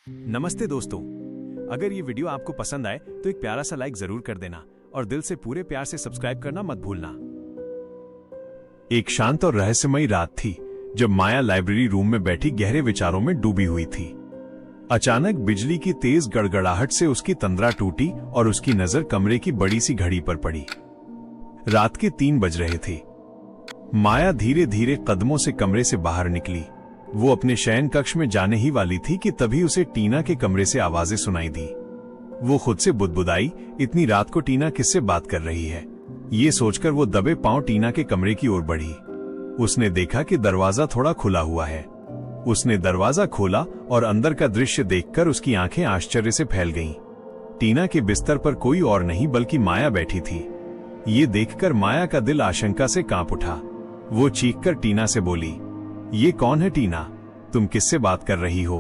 नमस्ते दोस्तों, अगर ये वीडियो आपको पसंद आए तो एक प्यारा सा लाइक जरूर कर देना और दिल से पूरे प्यार से सब्सक्राइब करना मत भूलना। एक शांत और रहस्यमयी रात थी जब माया लाइब्रेरी रूम में बैठी गहरे विचारों में डूबी हुई थी। अचानक बिजली की तेज गड़गड़ाहट से उसकी तंद्रा टूटी और उसकी नजर कमरे की बड़ी सी घड़ी पर पड़ी। रात के 3 बज रहे थे। माया धीरे धीरे कदमों से कमरे से बाहर निकली। वो अपने शयन कक्ष में जाने ही वाली थी कि तभी उसे टीना के कमरे से आवाजें सुनाई दी। वो खुद से बुदबुदाई, इतनी रात को टीना किससे बात कर रही है? ये सोचकर वो दबे पांव टीना के कमरे की ओर बढ़ी। उसने देखा कि दरवाजा थोड़ा खुला हुआ है। उसने दरवाजा खोला और अंदर का दृश्य देखकर उसकी आंखें आश्चर्य से फैल गईं। टीना के बिस्तर पर कोई और नहीं बल्कि माया बैठी थी। ये देखकर माया का दिल आशंका से कांप उठा। वो चीखकर टीना से बोली, ये कौन है टीना? तुम किससे बात कर रही हो?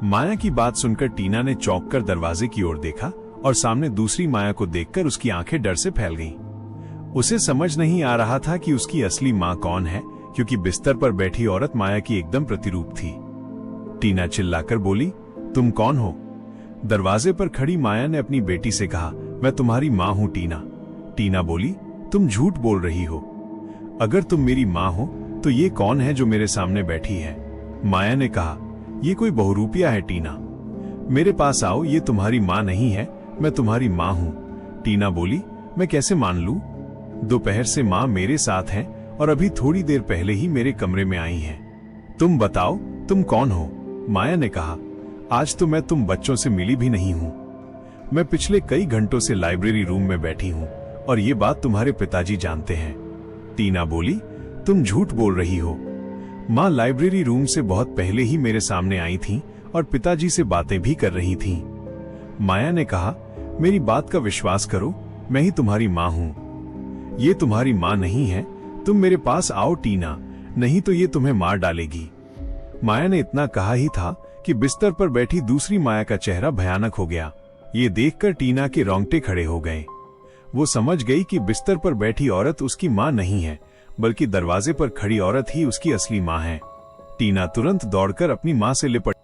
माया की बात सुनकर टीना ने चौंक कर दरवाजे की ओर देखा और सामने दूसरी माया को देखकर उसकी आंखें डर से फैल गईं। उसे समझ नहीं आ रहा था कि उसकी असली मां कौन है, क्योंकि बिस्तर पर बैठी औरत माया की एकदम प्रतिरूप थी। टीना चिल्लाकर बोली, तुम कौन हो? दरवाजे पर खड़ी माया ने अपनी बेटी से कहा, मैं तुम्हारी मां हूं टीना। टीना बोली, तुम झूठ बोल रही हो। अगर तुम मेरी मां हो तो ये कौन है जो मेरे सामने बैठी है? माया ने कहा, ये कोई बहुरूपिया है टीना। मेरे पास आओ, ये तुम्हारी मां नहीं है, मैं तुम्हारी मां हूं। टीना बोली, मैं कैसे मान लूं? दोपहर से मां मेरे साथ है और अभी थोड़ी देर पहले ही मेरे कमरे में आई हैं। तुम बताओ, तुम कौन हो? माया ने कहा, आज तो मैं तुम बच्चों से मिली भी नहीं हूं। मैं पिछले कई घंटों से लाइब्रेरी रूम में बैठी हूं और ये बात तुम्हारे पिताजी जानते हैं। टीना बोली, तुम झूठ बोल रही हो। मां लाइब्रेरी रूम से बहुत पहले ही मेरे सामने आई थीं और पिताजी से बातें भी कर रही थीं। माया ने कहा, मेरी बात का विश्वास करो, मैं ही तुम्हारी मां हूं। ये तुम्हारी मां नहीं है, तुम मेरे पास आओ टीना, नहीं तो ये तुम्हें मार डालेगी। माया ने इतना कहा ही था कि बिस्तर पर बैठी दूसरी माया का चेहरा भयानक हो गया। ये देखकर टीना के रोंगटे खड़े हो गए। वो समझ गई कि बिस्तर पर बैठी औरत उसकी मां नहीं है, बल्कि दरवाजे पर खड़ी औरत ही उसकी असली मां है। टीना तुरंत दौड़कर अपनी मां से लिपट